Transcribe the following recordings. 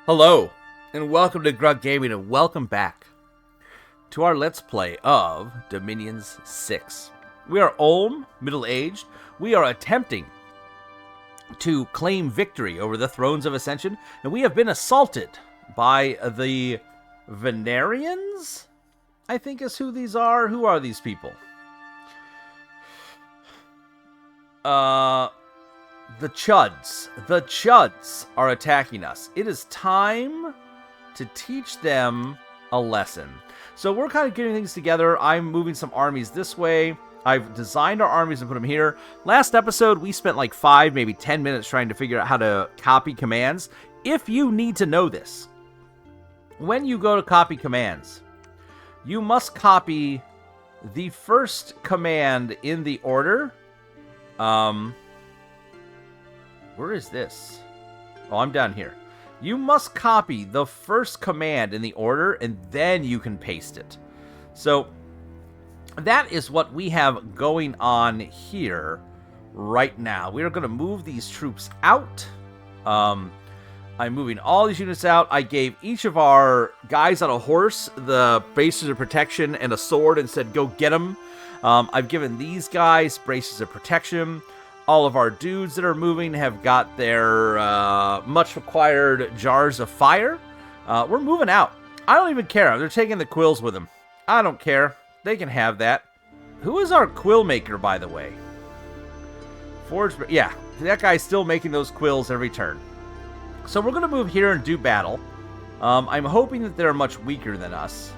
Hello, and welcome to Grug Gaming, and welcome back to our Let's Play of Dominions 6. We are Ulm, middle-aged. We are attempting to claim victory over the Thrones of Ascension, and we have been assaulted by the Venarians, I think is who these are. Who are these people? The Chuds. The Chuds are attacking us. It is time to teach them a lesson. So we're kind of getting things together. I'm moving some armies this way. I've designed our armies and put them here. Last episode, we spent like 5, maybe 10 minutes trying to figure out how to copy commands. If you need to know this, when you go to copy commands, you must copy the first command in the order. Where is this? Oh, I'm down here. You must copy the first command in the order, and then you can paste it. So that is what we have going on here right now. We are going to move these troops out. I'm moving all these units out. I gave each of our guys on a horse the braces of protection and a sword and said, go get them. I've given these guys braces of protection. All of our dudes that are moving have got their much required jars of fire. We're moving out. I don't even care. They're taking the quills with them. I don't care. They can have that. Who is our quill maker, by the way? Forge. Yeah, that guy's still making those quills every turn. So we're going to move here and do battle. I'm hoping that they're much weaker than us.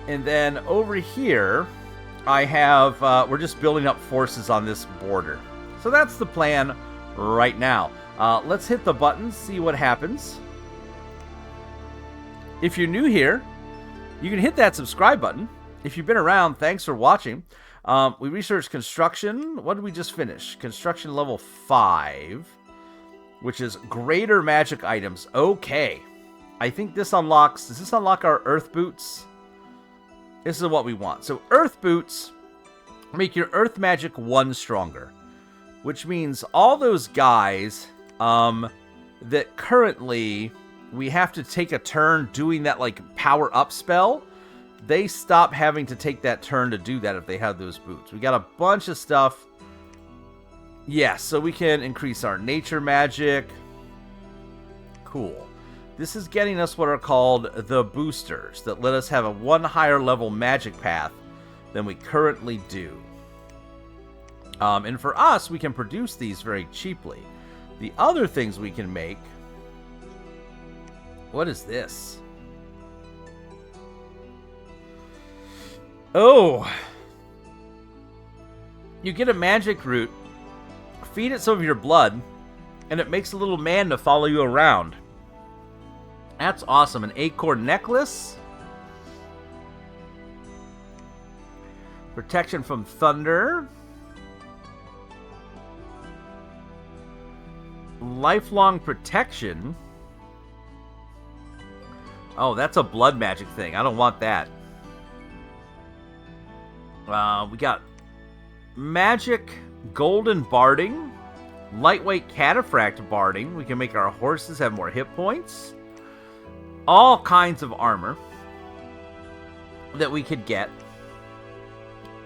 And then over here, I have... we're just building up forces on this border. So that's the plan right now. Let's hit the buttons, see what happens. If you're new here, you can hit that subscribe button. If you've been around, thanks for watching. We researched construction. What did we just finish? Construction level 5, which is greater magic items. Okay. I think this unlocks... Does this unlock our earth boots? This is what we want. So earth boots make your earth magic 1 stronger. Which means all those guys that currently we have to take a turn doing that like power up spell, they stop having to take that turn to do that if they have those boots. We got a bunch of stuff. Yeah, so we can increase our nature magic. Cool. This is getting us what are called the boosters that let us have a 1 higher level magic path than we currently do. And for us, we can produce these very cheaply. The other things we can make... What is this? Oh! You get a magic root, feed it some of your blood, and it makes a little man to follow you around. That's awesome. An acorn necklace. Protection from thunder. Lifelong protection. Oh, that's a blood magic thing. I don't want that. We got magic golden barding, lightweight cataphract barding. We can make our horses have more hit points. All kinds of armor that we could get.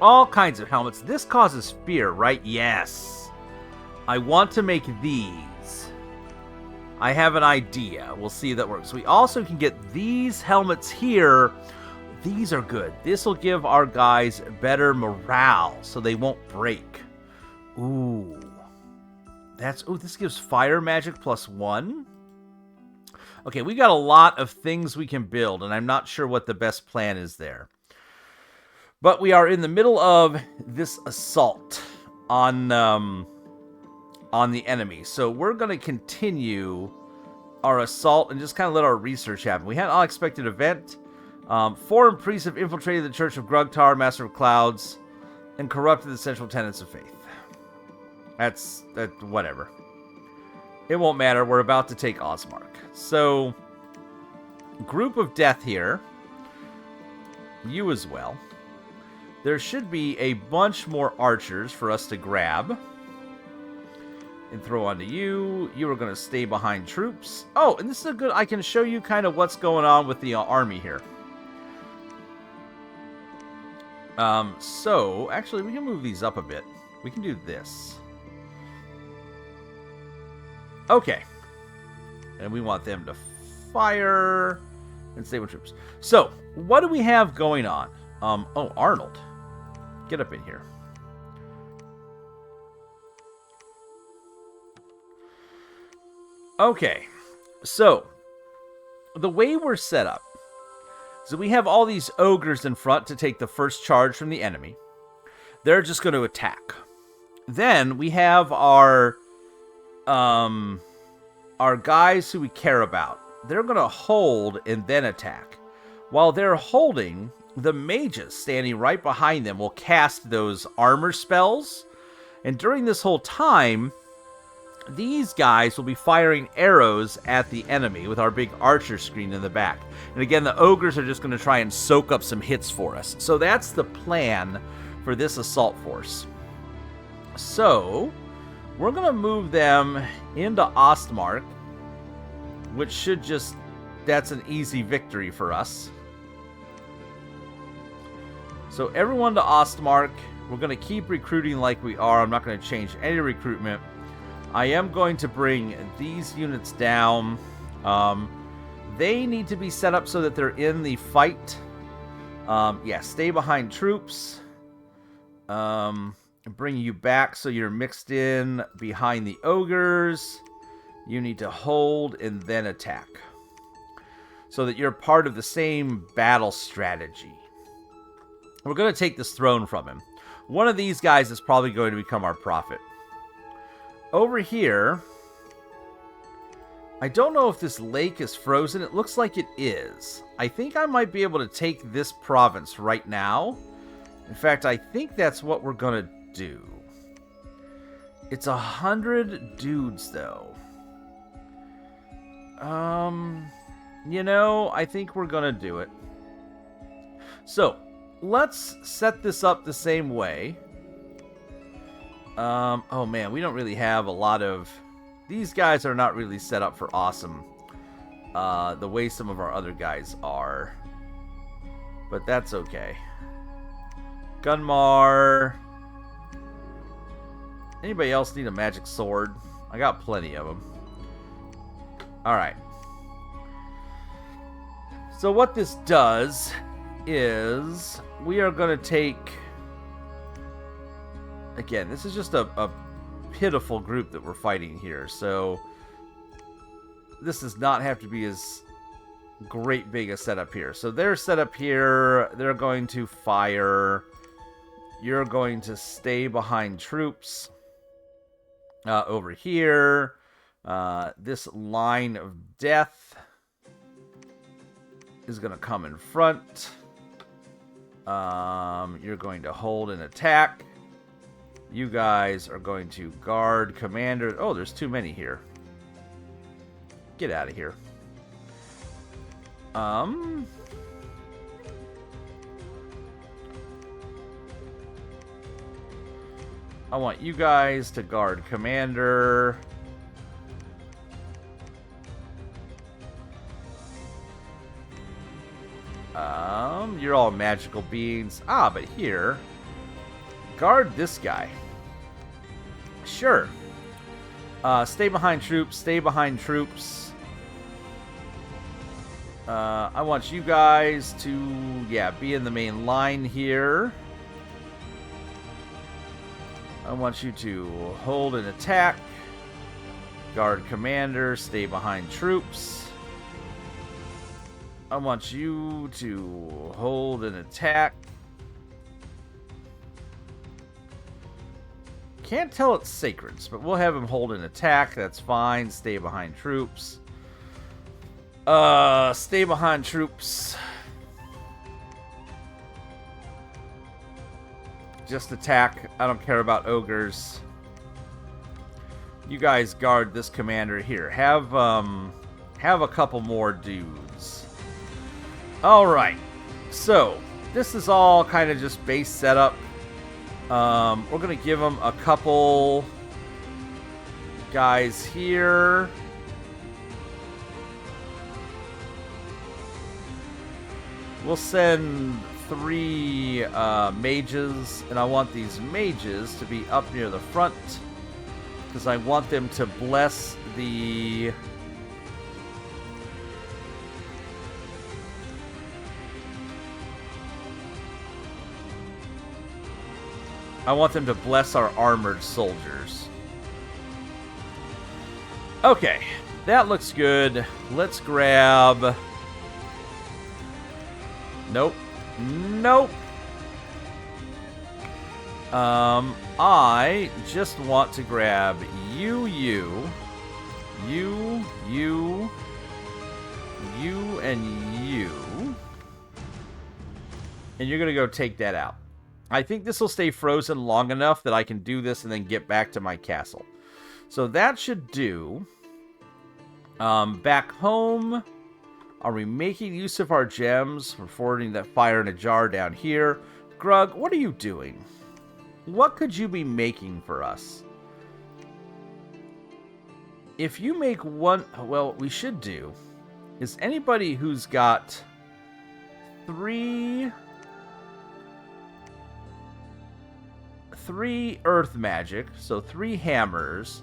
All kinds of helmets. This causes fear, right? Yes. I want to make these. I have an idea. We'll see if that works. We also can get these helmets here. These are good. This will give our guys better morale so they won't break. Ooh. This gives fire magic +1. Okay, we got a lot of things we can build, and I'm not sure what the best plan is there. But we are in the middle of this assault on the enemy. So we're going to continue our assault and just kind of let our research happen. We had an unexpected event. 4 priests have infiltrated the Church of Grugtar, Master of Clouds, and corrupted the central tenets of faith. That's whatever. It won't matter. We're about to take Osmark. So, group of death here. You as well. There should be a bunch more archers for us to grab. and throw onto you. You are going to stay behind troops. Oh, and this is a good... I can show you kind of what's going on with the army here. So, actually, we can move these up a bit. We can do this. Okay. And we want them to fire and stay with troops. So, what do we have going on? Oh, Arnold. Get up in here. Okay. So, the way we're set up is that we have all these ogres in front to take the first charge from the enemy. They're just going to attack. Then we have our guys who we care about. They're going to hold and then attack. While they're holding, the mages standing right behind them will cast those armor spells. And during this whole time, these guys will be firing arrows at the enemy with our big archer screen in the back. And again, the ogres are just going to try and soak up some hits for us. So that's the plan for this assault force. So, we're going to move them into Ostmark, which should just... that's an easy victory for us. So everyone to Ostmark. We're going to keep recruiting like we are. I'm not going to change any recruitment. I am going to bring these units down. They need to be set up so that they're in the fight. Yeah, stay behind troops. Bring you back so you're mixed in behind the ogres. You need to hold and then attack, so that you're part of the same battle strategy. We're going to take this throne from him. One of these guys is probably going to become our prophet. Over here, I don't know if this lake is frozen. It looks like it is. I think I might be able to take this province right now. In fact, I think that's what we're going to do. It's 100 dudes, though. You know, I think we're going to do it. So, let's set this up the same way. Oh man, we don't really have a lot of... These guys are not really set up for awesome. The way some of our other guys are. But that's okay. Gunmar. Anybody else need a magic sword? I got plenty of them. Alright. So what this does is we are going to take... Again, this is just a pitiful group that we're fighting here, so this does not have to be as great big a setup here. So they're set up here, they're going to fire, you're going to stay behind troops over here. This line of death is going to come in front. You're going to hold and attack. You guys are going to guard commander. Oh, there's too many here. Get out of here. I want you guys to guard commander. You're all magical beings. Ah, but here, guard this guy. Sure. Stay behind troops. Stay behind troops. I want you guys to, yeah, be in the main line here. I want you to hold and attack. Guard commander. Stay behind troops. I want you to hold and attack. Can't tell it's sacreds, but we'll have him hold an attack. That's fine. Stay behind troops. Stay behind troops. Just attack. I don't care about ogres. You guys guard this commander here. Have a couple more dudes. Alright. So, this is all kind of just base setup. We're going to give them a couple guys here. We'll send 3 mages, and I want these mages to be up near the front because I want them to bless the... I want them to bless our armored soldiers. Okay, that looks good. Let's grab... Nope. Nope. I just want to grab you, and you. And you're going to go take that out. I think this will stay frozen long enough that I can do this and then get back to my castle. So that should do. Back home, are we making use of our gems for forwarding that fire in a jar down here? Grug, what are you doing? What could you be making for us? If you make one... Well, what we should do is anybody who's got 3 earth magic, so 3 hammers,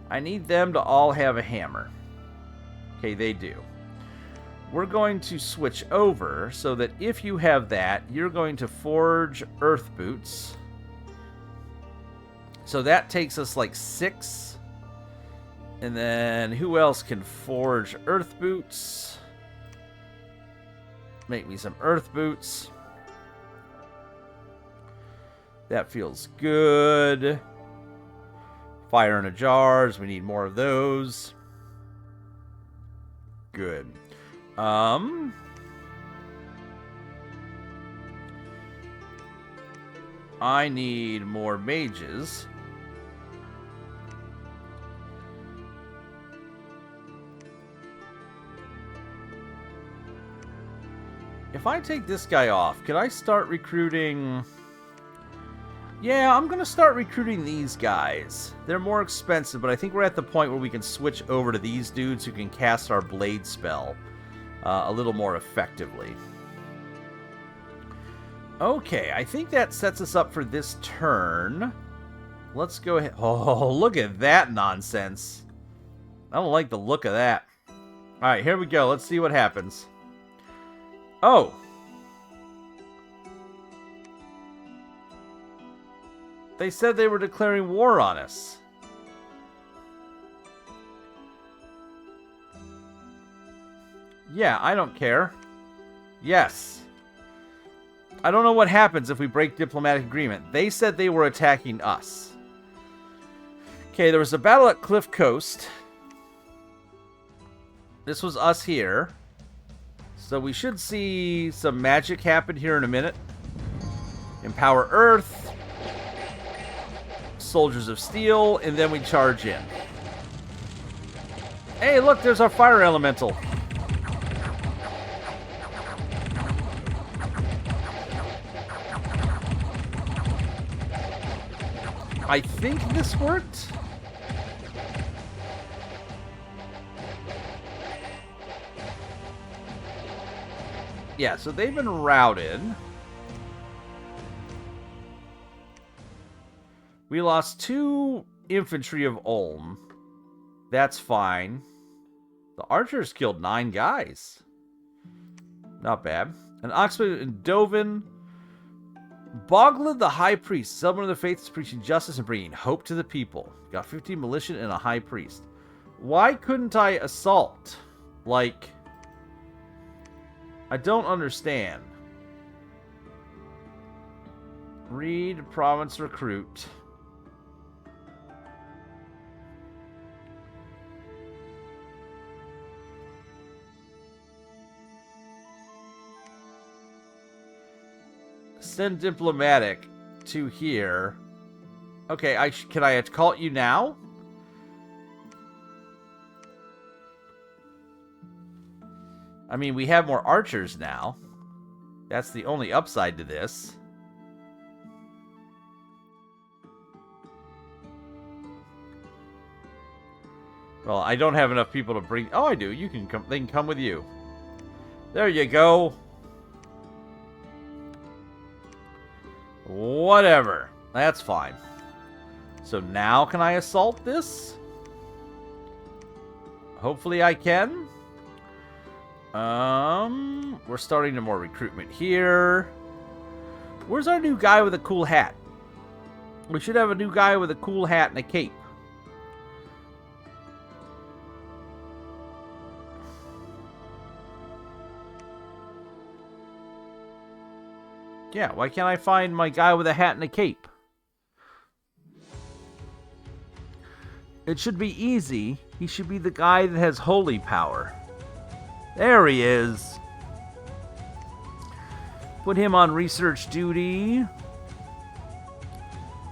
I need them to all have a hammer. Okay, they do. We're going to switch over so that if you have that, you're going to forge earth boots. So that takes us like 6. And then who else can forge earth boots? Make me some earth boots. That feels good. Fire in a jars. We need more of those. Good. I need more mages. If I take this guy off, can I start recruiting... Yeah, I'm going to start recruiting these guys. They're more expensive, but I think we're at the point where we can switch over to these dudes who can cast our blade spell a little more effectively. Okay, I think that sets us up for this turn. Let's go ahead. Oh, look at that nonsense. I don't like the look of that. All right, here we go. Let's see what happens. Oh. They said they were declaring war on us. Yeah, I don't care. Yes. I don't know what happens if we break diplomatic agreement. They said they were attacking us. Okay, there was a battle at Cliff Coast. This was us here. So we should see some magic happen here in a minute. Empower Earth. Soldiers of Steel, and then we charge in. Hey, look, there's our fire elemental. I think this worked. Yeah, so they've been routed. We lost 2 infantry of Ulm. That's fine. The archers killed 9 guys. Not bad. An Oxford and Dovin. Boglin, the high priest. Someone of the faith is preaching justice and bringing hope to the people. Got 15 militia and a high priest. Why couldn't I assault? Like, I don't understand. Read province recruit. Send diplomatic to here. Okay, can I call you now? I mean, we have more archers now. That's the only upside to this. Well, I don't have enough people to bring... Oh, I do. You can come. They can come with you. There you go. Whatever. That's fine. So now can I assault this? Hopefully I can. We're starting to more recruitment here. Where's our new guy with a cool hat? We should have a new guy with a cool hat and a cape. Yeah, why can't I find my guy with a hat and a cape? It should be easy. He should be the guy that has holy power. There he is. Put him on research duty.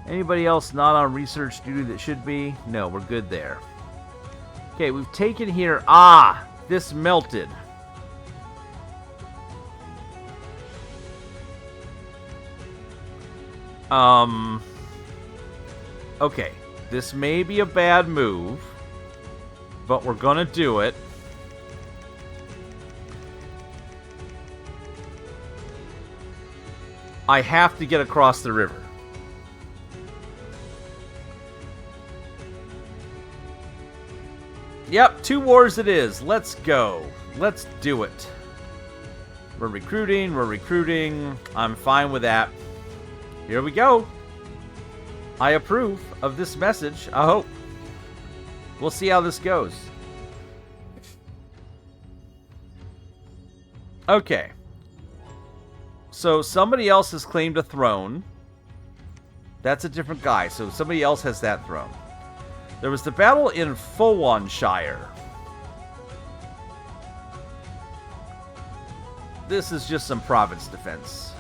Anybody else not on research duty that should be? No, we're good there. Okay, we've taken here... Ah! This melted. Okay. This may be a bad move, but we're gonna do it. I have to get across the river. Yep, 2 wars it is. Let's go. Let's do it. We're recruiting. I'm fine with that. Here we go. I approve of this message, I hope. We'll see how this goes. Okay. So somebody else has claimed a throne. That's a different guy, so somebody else has that throne. There was the battle in Fowanshire. This is just some province defense.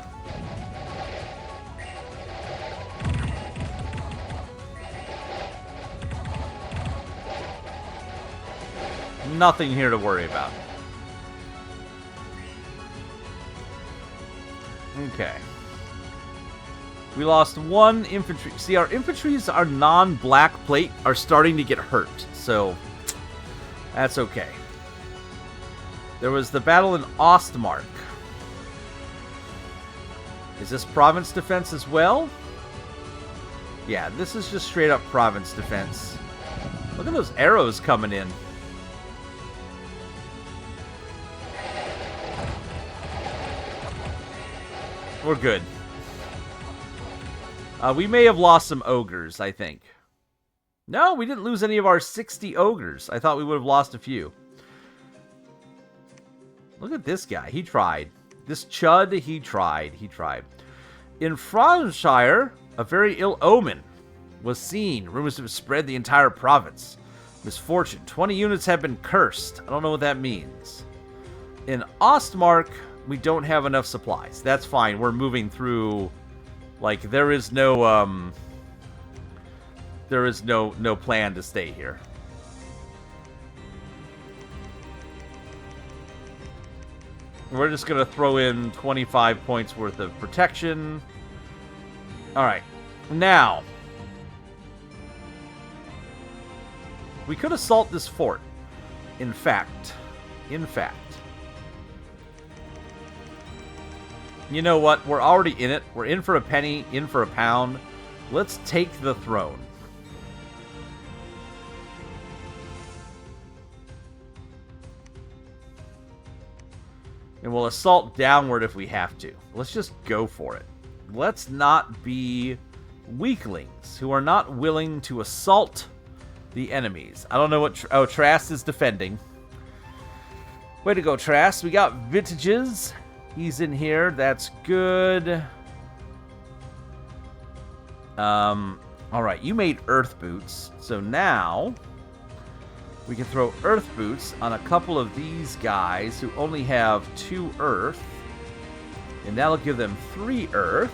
Nothing here to worry about. Okay. We lost 1 infantry. See, our infantries, our non-black plate, are starting to get hurt. So, that's okay. There was the battle in Ostmark. Is this province defense as well? Yeah, this is just straight up province defense. Look at those arrows coming in. We're good. We may have lost some ogres, I think. No, we didn't lose any of our 60 ogres. I thought we would have lost a few. Look at this guy. He tried. This chud, he tried. In Franshire, a very ill omen was seen. Rumors have spread the entire province. Misfortune. 20 units have been cursed. I don't know what that means. In Ostmark, we don't have enough supplies. That's fine. We're moving through. Like, there is no plan to stay here. We're just going to throw in 25 points worth of protection. Alright. Now, we could assault this fort. In fact. You know what? We're already in it. We're in for a penny, in for a pound. Let's take the throne. And we'll assault downward if we have to. Let's just go for it. Let's not be weaklings who are not willing to assault the enemies. I don't know what... Oh, Trask is defending. Way to go, Trask. We got vintages. He's in here. That's good. Alright, you made earth boots. So now we can throw earth boots on a couple of these guys who only have 2 earth. And that'll give them 3 earth.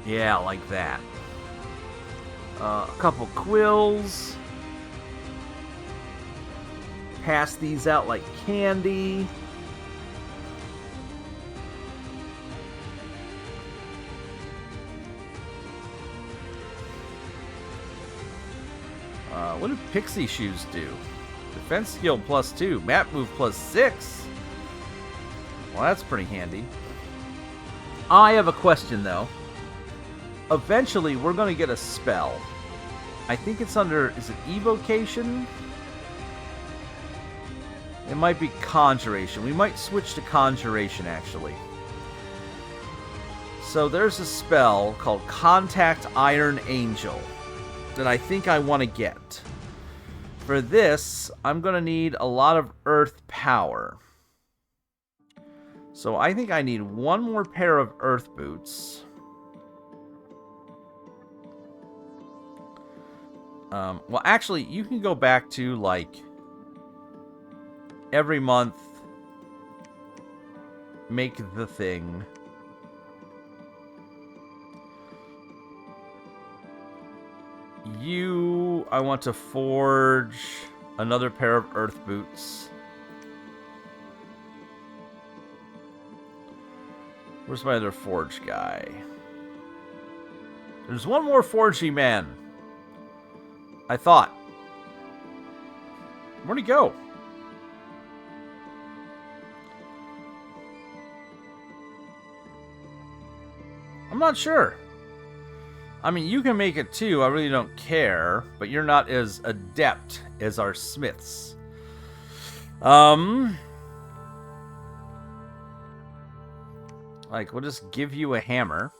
Yeah, like that. A couple quills. Pass these out like candy. What do pixie shoes do? Defense skill +2. Map move +6. Well, that's pretty handy. I have a question, though. Eventually, we're going to get a spell. I think it's under... Is it evocation? It might be conjuration. We might switch to conjuration, actually. So there's a spell called Contact Iron Angel that I think I want to get. For this, I'm going to need a lot of earth power. So I think I need one more pair of earth boots. Well, actually, you can go back to, like, every month, make the thing. I want to forge another pair of earth boots. Where's my other forge guy? There's one more forgey man. I thought. Where'd he go? I'm not sure. I mean, you can make it too. I really don't care. But you're not as adept as our smiths. Like, we'll just give you a hammer.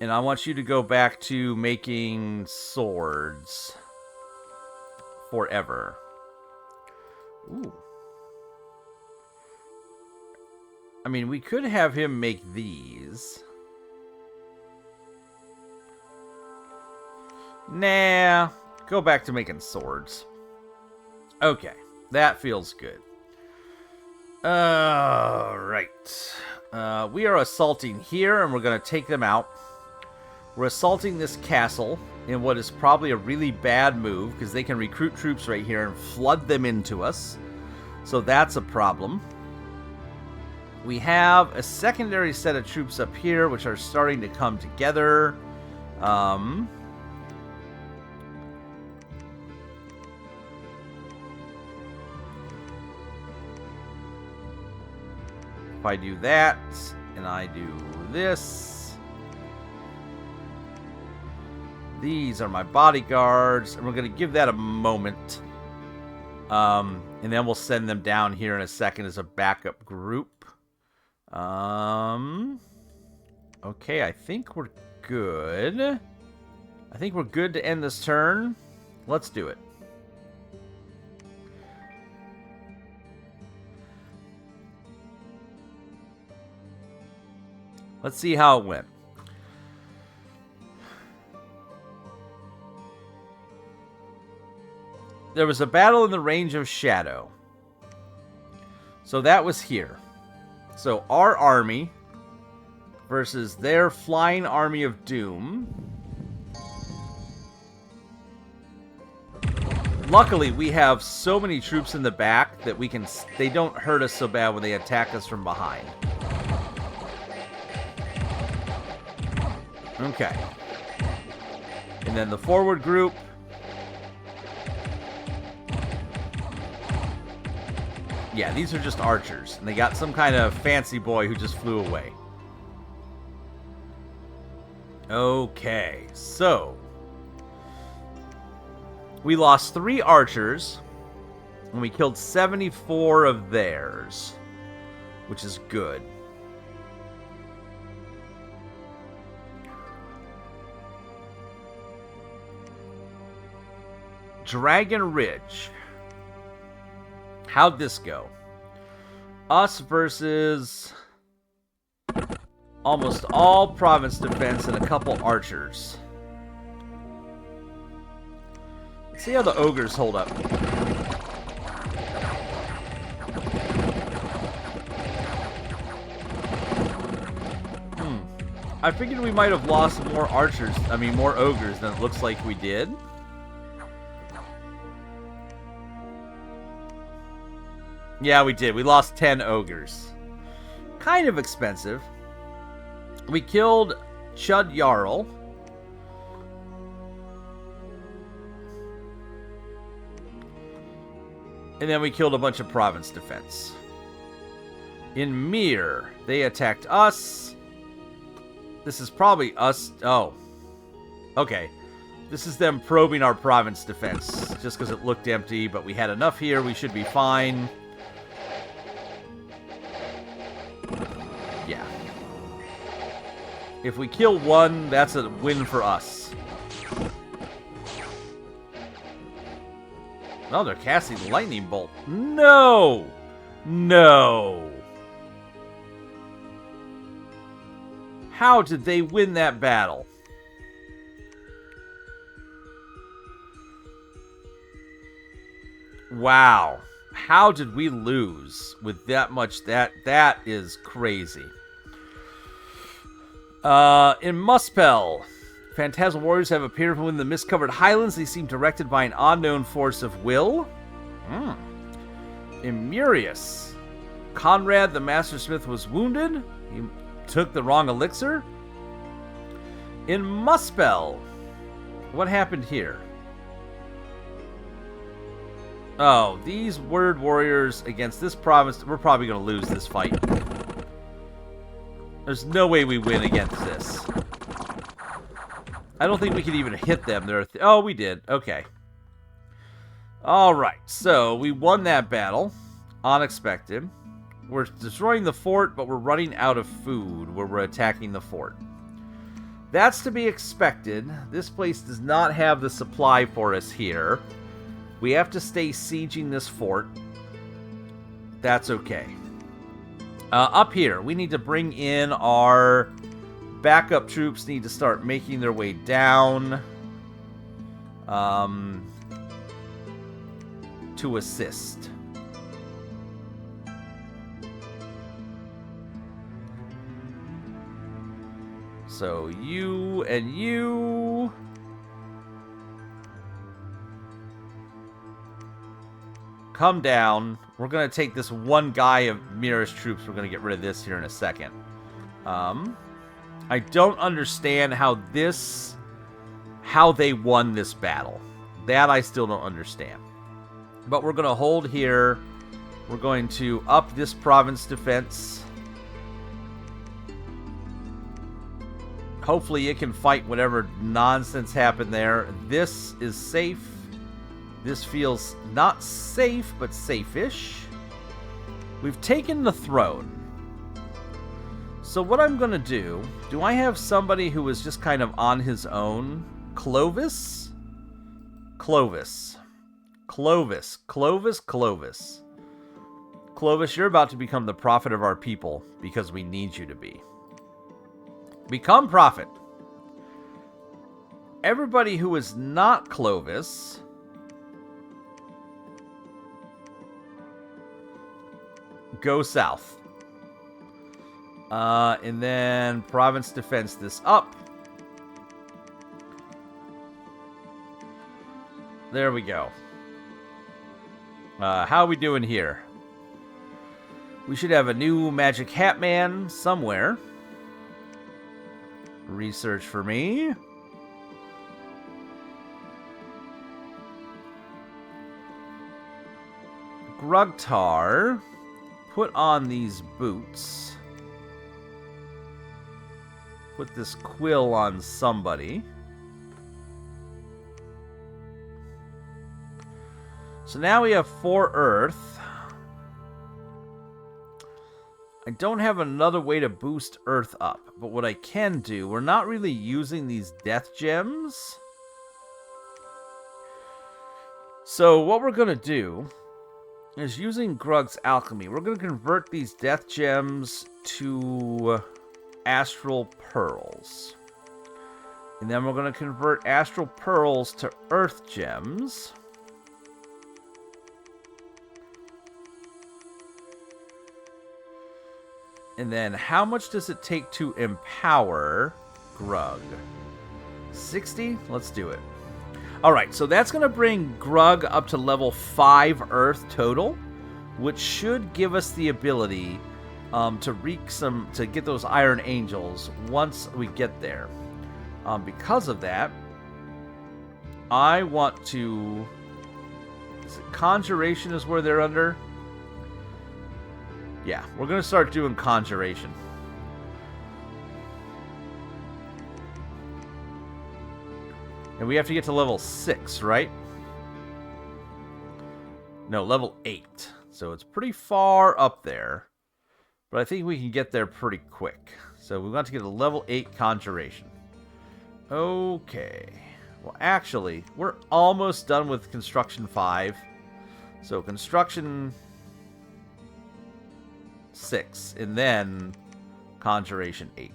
And I want you to go back to making swords. Forever. Ooh. I mean, we could have him make these. Nah. Go back to making swords. Okay. That feels good. Right. We are assaulting here, and we're going to take them out. We're assaulting this castle in what is probably a really bad move, because they can recruit troops right here and flood them into us. So that's a problem. We have a secondary set of troops up here, which are starting to come together. If I do that, and I do this, these are my bodyguards, and we're going to give that a moment. And then we'll send them down here in a second as a backup group. Okay, I think we're good. I think we're good to end this turn. Let's do it. Let's see how it went. There was a battle in the range of shadow. So that was here. So our army versus their flying army of doom. Luckily, we have so many troops in the back that they don't hurt us so bad when they attack us from behind. Okay. And then the forward group. Yeah, these are just archers. And they got some kind of fancy boy who just flew away. Okay, so we lost 3 archers. And we killed 74 of theirs. Which is good. Dragon Ridge. How'd this go? Us versus almost all province defense and a couple archers. Let's see how the ogres hold up. I figured we might have lost more archers, more ogres than it looks like we did. Yeah, we did. We lost 10 ogres. Kind of expensive. We killed Chud Jarl. And then we killed a bunch of province defense. In Mir, they attacked us. This is probably us. Oh. Okay. This is them probing our province defense. Just because it looked empty, but we had enough here. We should be fine. Yeah. If we kill one, that's a win for us. Oh, they're casting lightning bolt. No! No! How did they win that battle? Wow. How did we lose with that much? That is crazy. In Muspel, Phantasmal warriors have appeared from within the mist-covered highlands. They seem directed by an unknown force of will. In Murius, Conrad the Mastersmith was wounded. He took the wrong elixir. In Muspel, what happened here? Oh, these word warriors against this province. We're probably going to lose this fight. There's no way we win against this. I don't think we can even hit them. Oh, we did. Okay. Alright, so we won that battle. Unexpected. We're destroying the fort, but we're running out of food where we're attacking the fort. That's to be expected. This place does not have the supply for us here. We have to stay sieging this fort. That's okay. Up here, we need to bring in our backup troops. Need to start making their way down to assist. So you and you. Come down. We're going to take this one guy of Mira's troops. We're going to get rid of this here in a second. I don't understand how they won this battle. That I still don't understand. But we're going to hold here. We're going to up this province defense. Hopefully it can fight whatever nonsense happened there. This is safe. This feels not safe, but safe-ish. We've taken the throne. So what I'm going to do I have somebody who is just kind of on his own? Clovis? Clovis. Clovis. Clovis. Clovis. Clovis, you're about to become the prophet of our people because we need you to be. Become prophet. Everybody who is not Clovis... go south. And then province defense this up. There we go. How are we doing here? We should have a new magic hat man somewhere. Research for me. Grugtar. Put on these boots. Put this quill on somebody. So now we have 4 earth. I don't have another way to boost earth up. But what I can do, we're not really using these death gems. So what we're going to do is using Grug's alchemy. We're going to convert these death gems to astral pearls. And then we're going to convert astral pearls to earth gems. And then how much does it take to empower Grug? 60? Let's do it. Alright, so that's going to bring Grug up to level 5 Earth total, which should give us the ability to get those Iron Angels once we get there. Because of that, I want to Is it Conjuration is where they're under? Yeah, we're going to start doing Conjuration. And we have to get to level 6, right? No, level 8. So it's pretty far up there. But I think we can get there pretty quick. So we want to get a level 8 Conjuration. Okay. Well, actually, we're almost done with Construction 5. So Construction 6. And then Conjuration 8.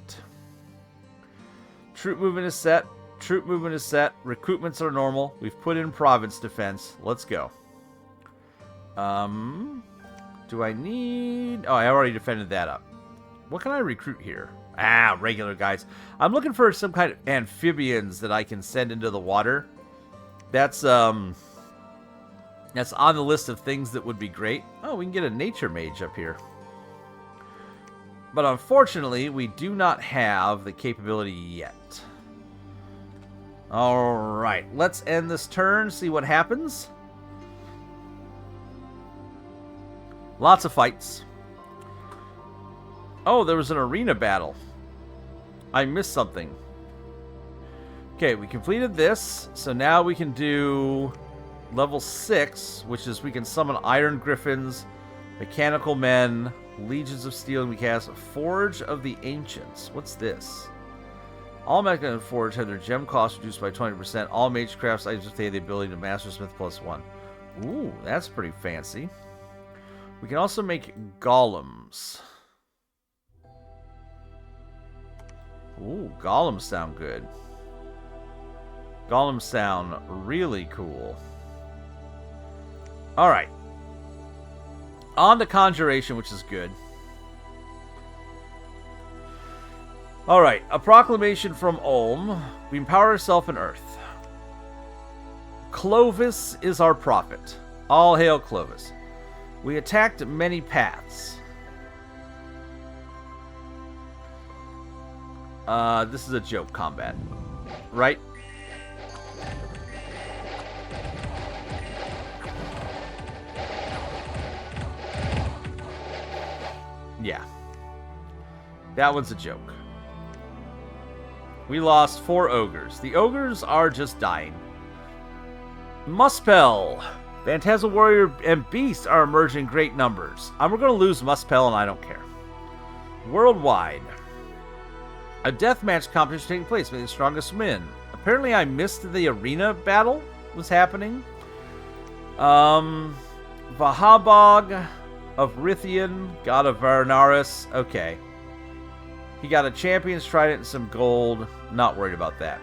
Troop movement is set. Troop movement is set. Recruitments are normal. We've put in province defense. Let's go. Do I need... Oh, I already defended that up. What can I recruit here? Ah, regular guys. I'm looking for some kind of amphibians that I can send into the water. That's on the list of things that would be great. Oh, we can get a nature mage up here. But unfortunately, we do not have the capability yet. Alright, let's end this turn, see what happens. Lots of fights. Oh, there was an arena battle. I missed something. Okay, we completed this, so now we can do level 6, which is we can summon Iron Griffins, Mechanical Men, Legions of Steel, and we cast Forge of the Ancients. What's this? All Mechanical and Forge have their gem cost reduced by 20%. All Magecrafts items retain the ability to Mastersmith +1. Ooh, that's pretty fancy. We can also make golems. Ooh, golems sound good. Golems sound really cool. Alright. On to Conjuration, which is good. Alright, a proclamation from Ulm. We empower ourselves in Earth. Clovis is our prophet. All hail Clovis. We attacked many paths. This is a joke combat, right? Yeah. That one's a joke. We lost 4 ogres. The ogres are just dying. Muspel! Phantasmal Warrior and Beast are emerging in great numbers. We're going to lose Muspel, and I don't care. Worldwide. A deathmatch competition taking place. May the strongest win. Apparently I missed the arena battle was happening. Vahabog of Rithian, god of Varnaris. Okay. He got a champion's trident and some gold. Not worried about that.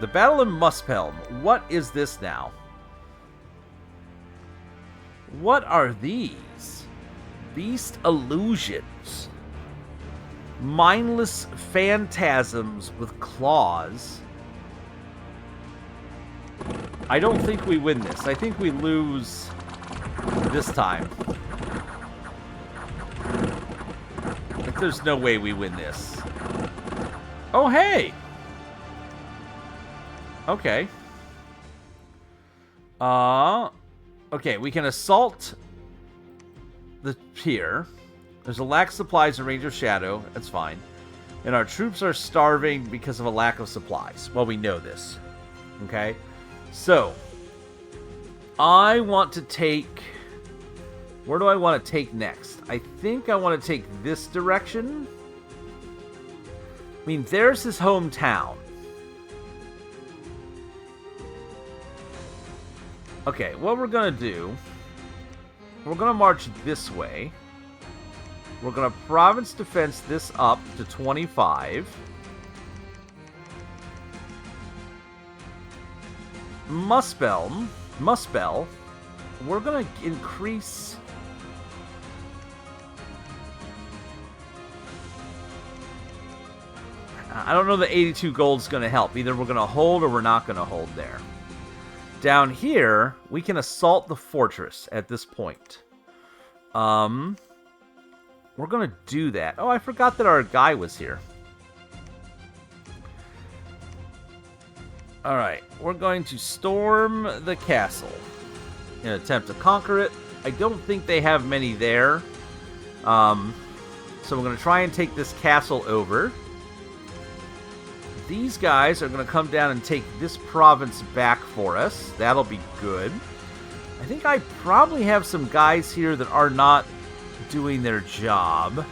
The battle in Muspelm. What is this now? What are these? Beast illusions. Mindless phantasms with claws. I don't think we win this. I think we lose this time. Like, there's no way we win this. Oh, hey! Okay. Okay, we can assault the pier. There's a lack of supplies in range of shadow. That's fine. And our troops are starving because of a lack of supplies. Well, we know this. Okay? So, I want to take... Where do I want to take next? I think I want to take this direction. I mean, there's his hometown. Okay, what we're going to do... We're going to march this way. We're going to province defense this up to 25. Muspel, we're going to increase... I don't know that 82 gold's going to help. Either we're going to hold or we're not going to hold there. Down here, we can assault the fortress at this point. We're going to do that. Oh, I forgot that our guy was here. Alright, we're going to storm the castle. and attempt to conquer it. I don't think they have many there. So we're going to try and take this castle over. These guys are going to come down and take this province back for us. That'll be good. I think I probably have some guys here that are not doing their job.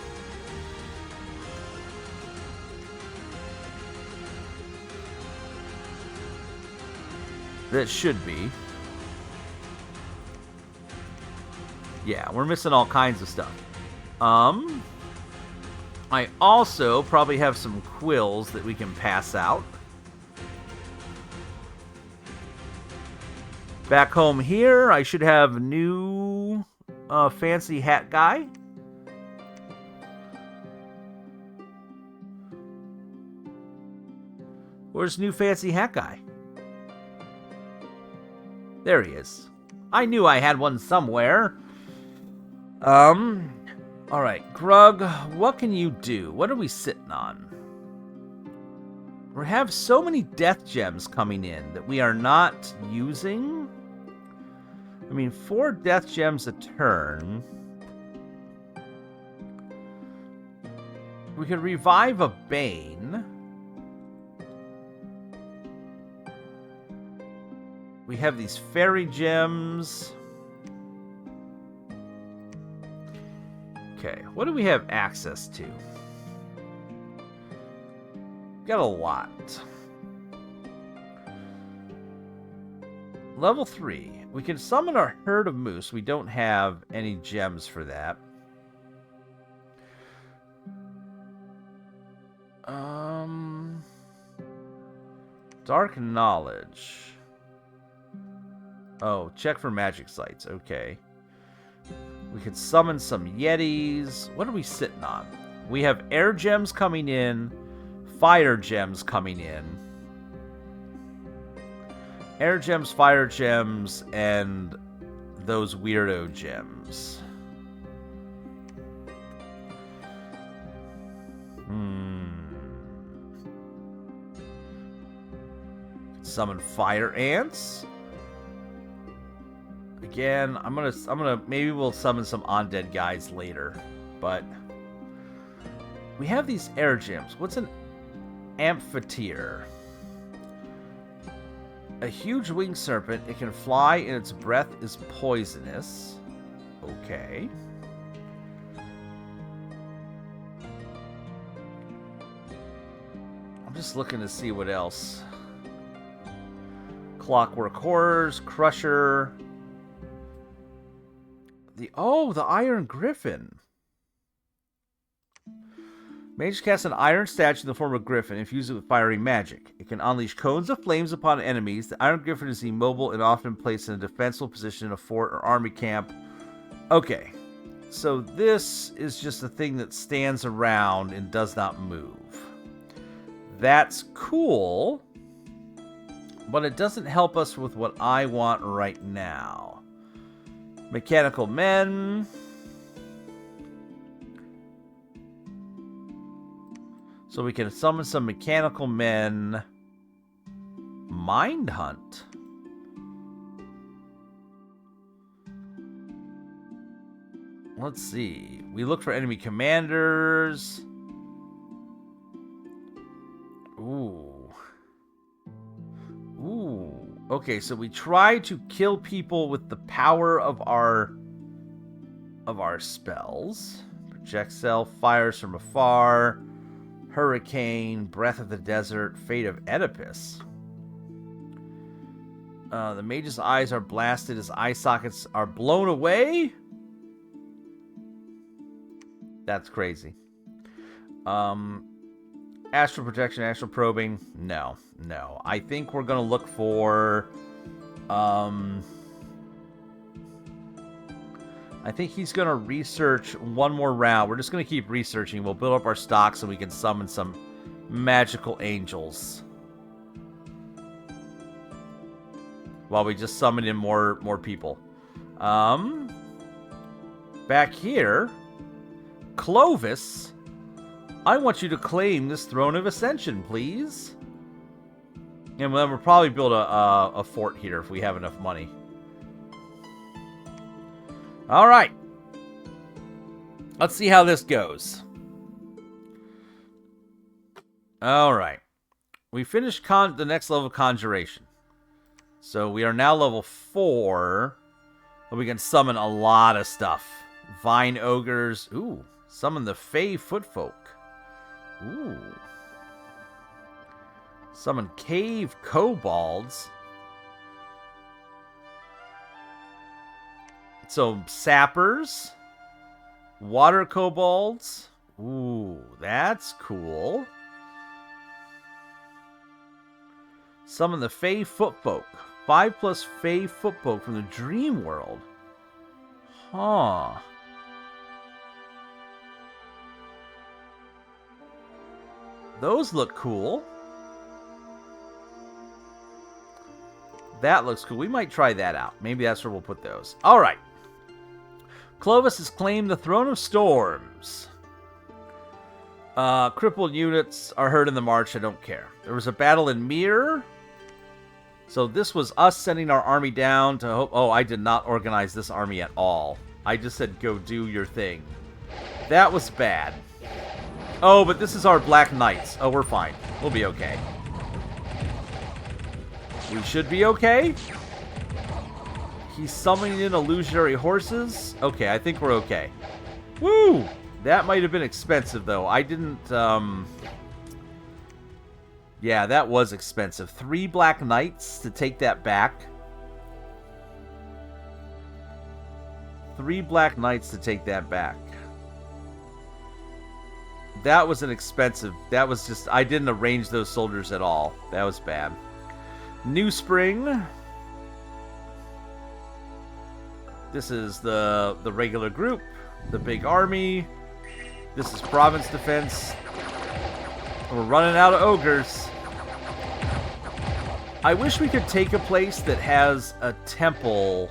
That should be. Yeah, we're missing all kinds of stuff. I also probably have some quills that we can pass out. Back home here, I should have new fancy hat guy. Where's new fancy hat guy? There he is. I knew I had one somewhere. Alright, Grug, what can you do? What are we sitting on? We have so many death gems coming in that we are not using. I mean, 4 death gems a turn. We could revive a Bane. We have these fairy gems. Okay, what do we have access to? Got a lot. Level 3. We can summon our herd of moose. We don't have any gems for that. Dark knowledge. Oh, check for magic sites. Okay. We could summon some Yetis. What are we sitting on? We have air gems coming in, fire gems coming in. Air gems, fire gems, and those weirdo gems. Summon fire ants. Again, I'm gonna maybe we'll summon some undead guys later, but we have these air gems. What's an amphitheater? A huge winged serpent. It can fly and its breath is poisonous. Okay. I'm just looking to see what else. Clockwork Horrors, Crusher. The Iron Griffin. Mage casts an iron statue in the form of a griffin and infuses it with fiery magic. It can unleash cones of flames upon enemies. The Iron Griffin is immobile and often placed in a defensible position in a fort or army camp. Okay, so this is just a thing that stands around and does not move. That's cool, but it doesn't help us with what I want right now. Mechanical men. So we can summon some mechanical men. Mind Hunt. Let's see. We look for enemy commanders. Ooh. Okay, so we try to kill people with the power of our spells. Projectile, fires from afar, hurricane, breath of the desert, fate of Oedipus. The mage's eyes are blasted, his eye sockets are blown away. That's crazy. Astral projection, astral probing. No. I think we're going to look for... I think he's going to research one more round. We're just going to keep researching. We'll build up our stock so we can summon some magical angels. While we just summon in more people. Back here, Clovis... I want you to claim this throne of ascension, please. And then we'll probably build a fort here if we have enough money. All right. Let's see how this goes. All right. We finished the next level of Conjuration. So we are now level 4. We can summon a lot of stuff. Vine Ogres. Ooh. Summon the Fey Footfolk. Ooh. Summon Cave Kobolds. So, Sappers. Water Kobolds. Ooh, that's cool. Summon the Fey Footfolk. 5+ Fey Footfolk from the Dream World. Huh. Those look cool. That looks cool. We might try that out. Maybe that's where we'll put those. All right. Clovis has claimed the Throne of Storms. Crippled units are hurt in the march. I don't care. There was a battle in Mir. So this was us sending our army down to hope... Oh, I did not organize this army at all. I just said, go do your thing. That was bad. Oh, but this is our Black Knights. Oh, we're fine. We'll be okay. We should be okay. He's summoning in illusionary horses. Okay, I think we're okay. Woo! That might have been expensive, though. I didn't... Yeah, that was expensive. 3 Black Knights to take that back. 3 Black Knights to take that back. That was an expensive... That was just... I didn't arrange those soldiers at all. That was bad. New Spring. This is the regular group. The big army. This is province defense. We're running out of ogres. I wish we could take a place that has a temple,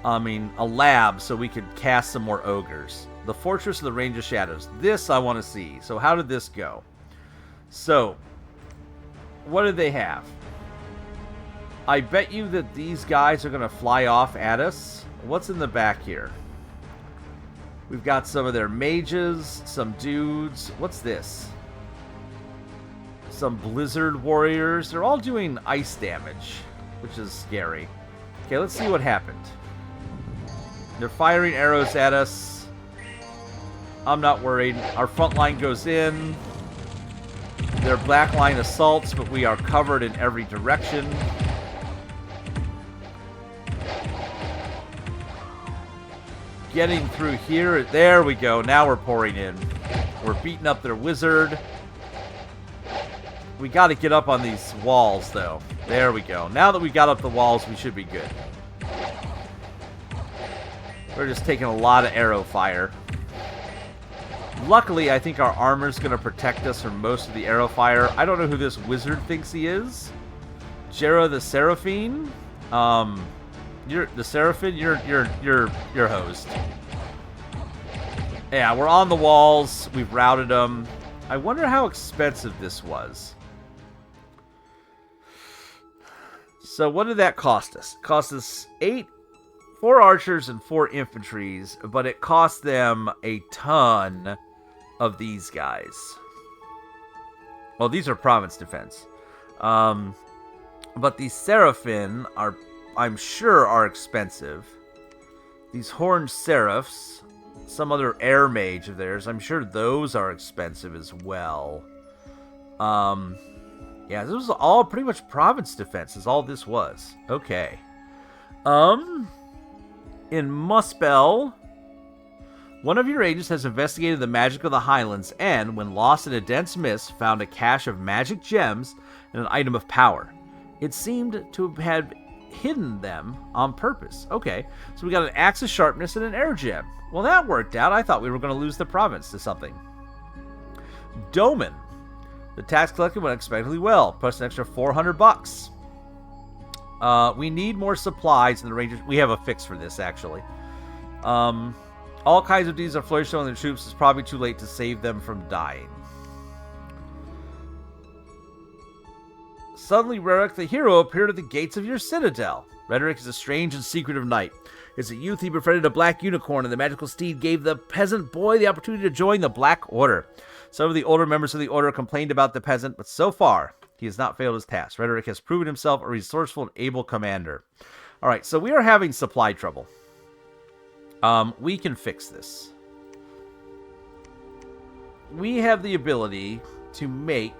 a lab, so we could cast some more ogres. The Fortress of the Range of Shadows. This I want to see. So how did this go? So, what did they have? I bet you that these guys are going to fly off at us. What's in the back here? We've got some of their mages, some dudes. What's this? Some blizzard warriors. They're all doing ice damage, which is scary. Okay, let's see what happened. They're firing arrows at us. I'm not worried. Our front line goes in. Their black line assaults, but we are covered in every direction. Getting through here. There we go. Now we're pouring in. We're beating up their wizard. We got to get up on these walls, though. There we go. Now that we got up the walls, we should be good. We're just taking a lot of arrow fire. Luckily, I think our armor's going to protect us from most of the arrow fire. I don't know who this wizard thinks he is. Jera the Seraphine. You're the Seraphine. You're hosed. Yeah, we're on the walls. We've routed them. I wonder how expensive this was. So what did that cost us? It cost us 4 archers and 4 infantries, but it cost them a ton of these guys. Well, these are province defense. But these Seraphim are, I'm sure, are expensive. These horned seraphs, some other air mage of theirs, I'm sure those are expensive as well. Yeah, this was all pretty much province defense is all this was. Okay. In Muspel, one of your agents has investigated the magic of the Highlands and, when lost in a dense mist, found a cache of magic gems and an item of power. It seemed to have hidden them on purpose. Okay, so we got an axe of sharpness and an air gem. Well, that worked out. I thought we were going to lose the province to something. Doman. The tax collected went unexpectedly well. Plus an extra $400. We need more supplies in the Rangers. We have a fix for this, actually. All kinds of deeds are flourishing on the troops. It's probably too late to save them from dying. Suddenly, Rhetoric the hero appeared at the gates of your citadel. Rhetoric is a strange and secretive knight. As a youth, he befriended a black unicorn, and the magical steed gave the peasant boy the opportunity to join the Black Order. Some of the older members of the Order complained about the peasant, but so far, he has not failed his task. Rhetoric has proven himself a resourceful and able commander. All right, so we are having supply trouble. We can fix this. We have the ability to make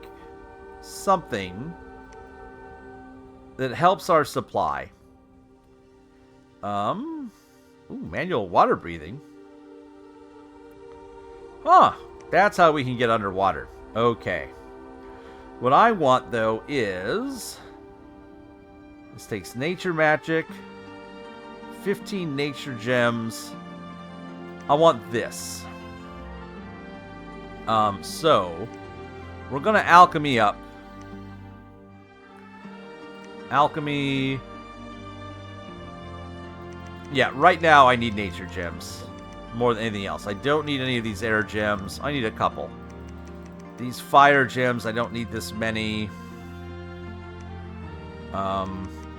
something that helps our supply. Ooh, manual water breathing. Huh, that's how we can get underwater. Okay. What I want, though, is... This takes nature magic. 15 nature gems. I want this. So... We're gonna alchemy up. Alchemy... Yeah, right now I need nature gems. More than anything else. I don't need any of these air gems. I need a couple. These fire gems, I don't need this many.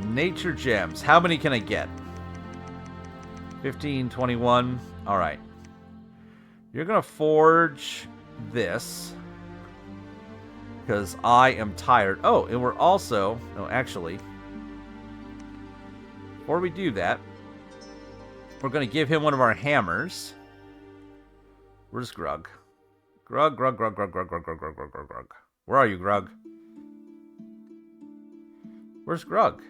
Nature gems. How many can I get? 15, 21. Alright. You're going to forge this. Because I am tired. Oh, and we're also... No, actually. Before we do that, we're going to give him one of our hammers. Where's Grug? Grug. Where are you, Grug? Where's Grug?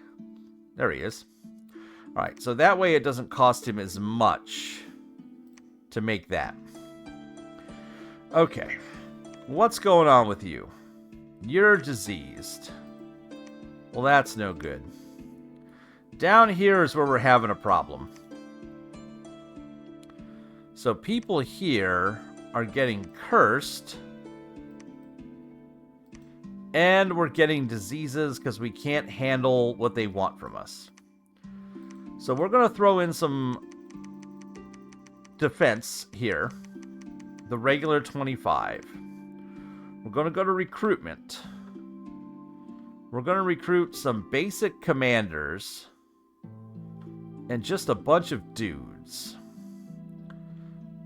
There he is. Alright, so that way it doesn't cost him as much to make that. Okay. What's going on with you? You're diseased. Well, that's no good. Down here is where we're having a problem. So people here are getting cursed. And we're getting diseases because we can't handle what they want from us. So we're going to throw in some defense here. The regular 25. We're going to go to recruitment. We're going to recruit some basic commanders. And just a bunch of dudes.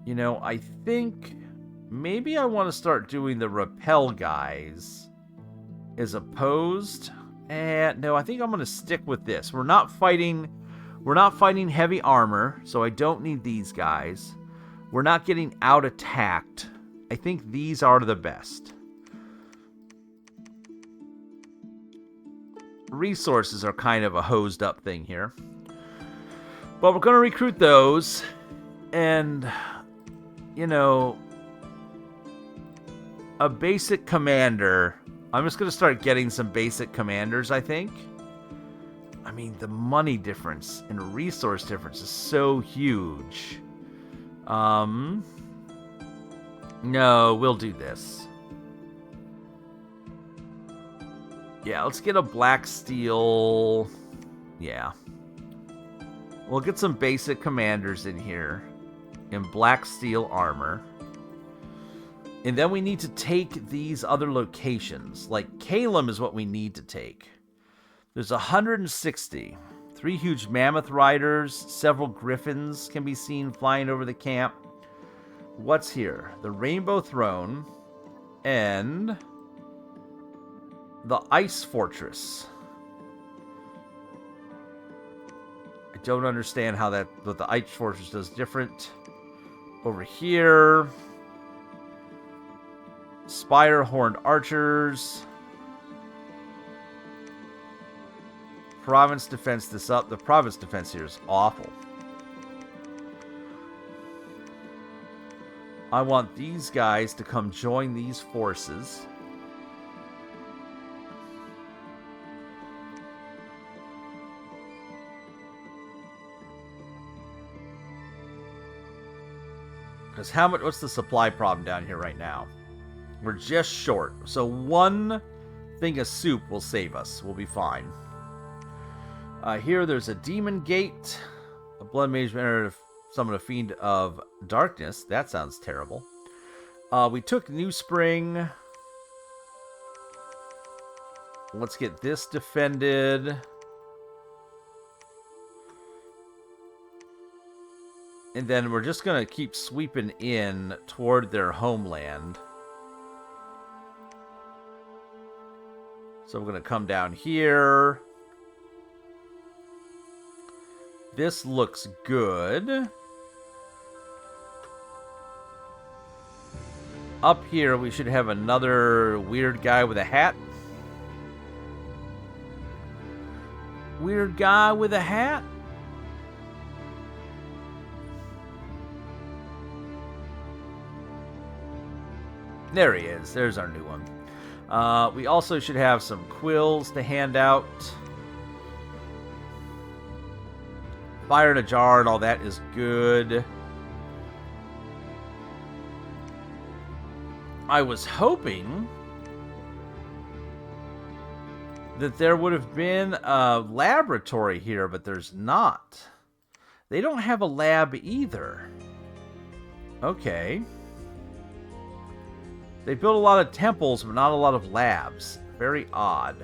You know, I think maybe I want to start doing the repel guys as opposed. And no, I think I'm going to stick with this. We're not fighting heavy armor, so I don't need these guys. We're not getting out attacked. I think these are the best. Resources are kind of a hosed up thing here. But we're going to recruit those. And, you know, a basic commander. I'm just going to start getting some basic commanders, I think. I mean, the money difference and resource difference is so huge. No, we'll do this. Yeah, let's get a blacksteel. Yeah. We'll get some basic commanders in here in blacksteel armor. And then we need to take these other locations. Like, Calum is what we need to take. There's 160. 3 huge mammoth riders. Several griffins can be seen flying over the camp. What's here? The Rainbow Throne. And the Ice Fortress. I don't understand how what the Ice Fortress does different. Over here, Spire Horned Archers. Province defense this up. The province defense here is awful. I want these guys to come join these forces. Because what's the supply problem down here right now? We're just short. So one thing of soup will save us. We'll be fine. Here there's a demon gate. A blood mage to summon a fiend of darkness. That sounds terrible. We took New Spring. Let's get this defended. And then we're just going to keep sweeping in toward their homeland. So we're going to come down here. This looks good. Up here, we should have another weird guy with a hat. Weird guy with a hat. There he is. There's our new one. We also should have some quills to hand out. Fire in a jar and all that is good. I was hoping that there would have been a laboratory here, but there's not. They don't have a lab either. Okay. They built a lot of temples, but not a lot of labs. Very odd.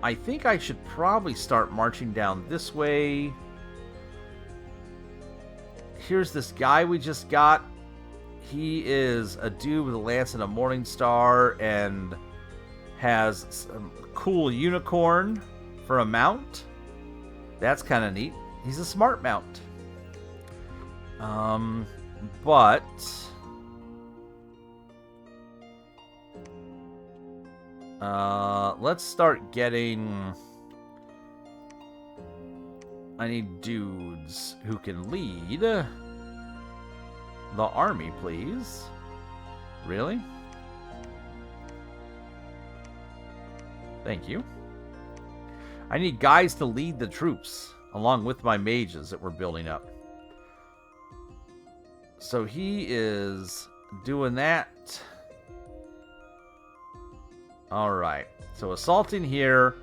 I think I should probably start marching down this way. Here's this guy we just got. He is a dude with a lance and a morning star and has some cool unicorn for a mount. That's kind of neat. He's a smart mount. But let's start getting... I need dudes who can lead the army, please. Really? Thank you. I need guys to lead the troops along with my mages that we're building up. So he is doing that. Alright. So assaulting here,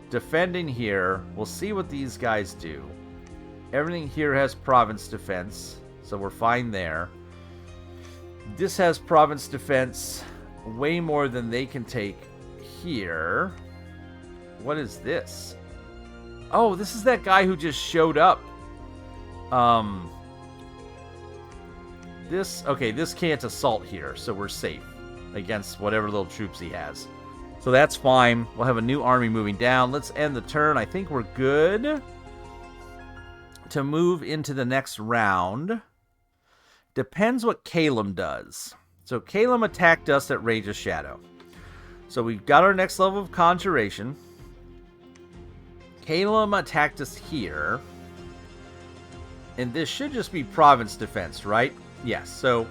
defending here. We'll see what these guys do. Everything here has province defense, so we're fine there. This has province defense way more than they can take here. What is this? Oh, this is that guy who just showed up. This can't assault here, so we're safe against whatever little troops he has. So that's fine. We'll have a new army moving down. Let's end the turn. I think we're good to move into the next round. Depends what Calum does. So Calum attacked us at Rage of Shadow. So we've got our next level of Conjuration. Calum attacked us here. And this should just be province defense, right? Yes, so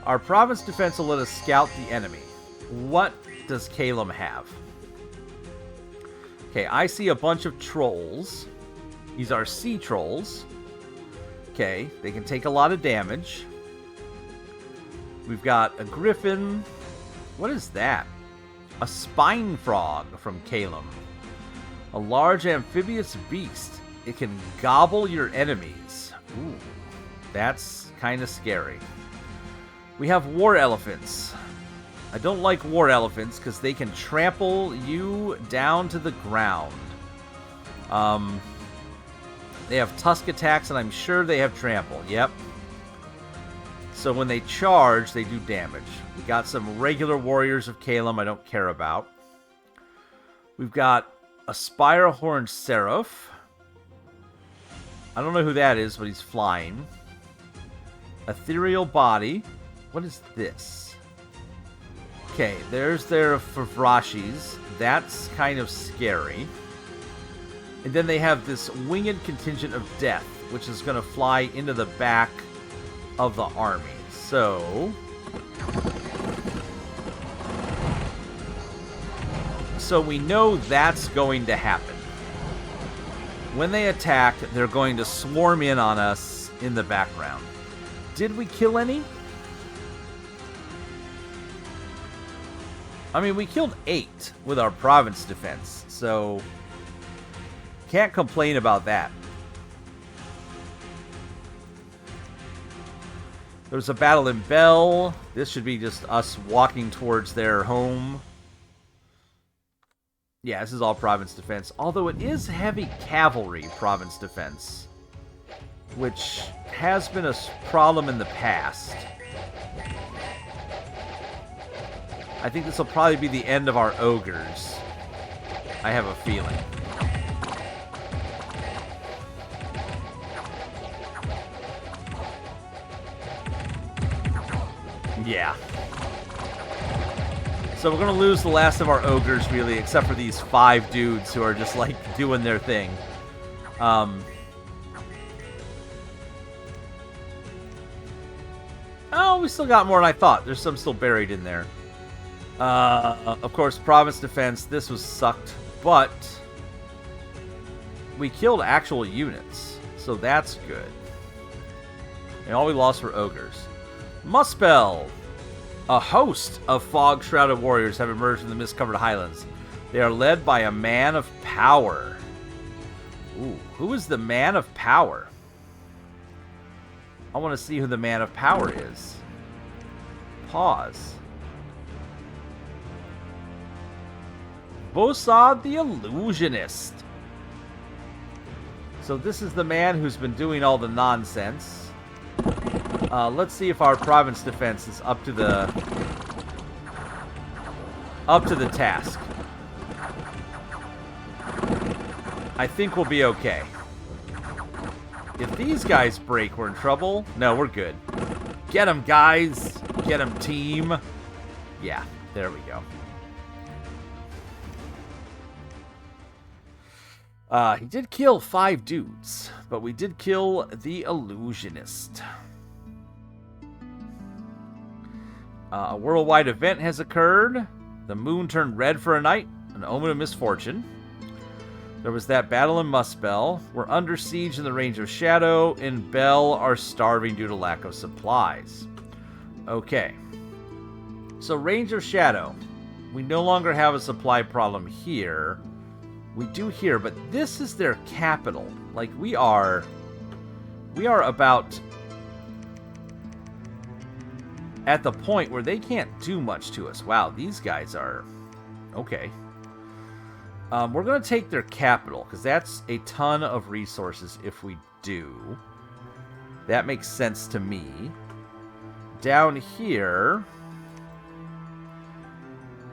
our province defense will let us scout the enemy. What does Calum have? Okay, I see a bunch of trolls. These are sea trolls. Okay, they can take a lot of damage. We've got a griffin. What is that? A spine frog from Calum. A large amphibious beast. It can gobble your enemies. Ooh, that's kind of scary. We have war elephants. I don't like war elephants because they can trample you down to the ground. They have tusk attacks, and I'm sure they have trample. Yep. So when they charge, they do damage. We got some regular warriors of Calum I don't care about. We've got a spire-horned seraph. I don't know who that is, but he's flying. Ethereal body. What is this? Okay, there's their Favrashis. That's kind of scary. And then they have this winged contingent of death, which is going to fly into the back of the army. So we know that's going to happen. When they attack, they're going to swarm in on us in the background. Did we kill any? I mean, we killed 8 with our province defense, so can't complain about that. There's a battle in Bell. This should be just us walking towards their home Yeah, this is all province defense. Although it is heavy cavalry province defense, which has been a problem in the past. I think this will probably be the end of our ogres. I have a feeling. Yeah. So we're going to lose the last of our ogres, really, except for these 5 dudes who are just, like, doing their thing. Oh, we still got more than I thought. There's some still buried in there. Of course, province defense, this was sucked, but we killed actual units, so that's good. And all we lost were ogres. Muspel! A host of fog-shrouded warriors have emerged from the mist-covered highlands. They are led by a man of power. Ooh, who is the man of power? I want to see who the man of power is. Pause. Bosad the Illusionist. So this is the man who's been doing all the nonsense. Let's see if our province defense is up to the task. I think we'll be okay. If these guys break, we're in trouble. No, we're good. Get them, guys. Get them, team. Yeah, there we go. He did kill 5 dudes, but we did kill the Illusionist. A worldwide event has occurred. The moon turned red for a night, an omen of misfortune. There was that battle in Muspel. We're under siege in the Range of Shadow, and Bell are starving due to lack of supplies. Okay. So Range of Shadow. We no longer have a supply problem here. We do here, but this is their capital. Like, we are about at the point where they can't do much to us. Wow, these guys are... Okay. We're going to take their capital, because that's a ton of resources if we do. That makes sense to me. Down here,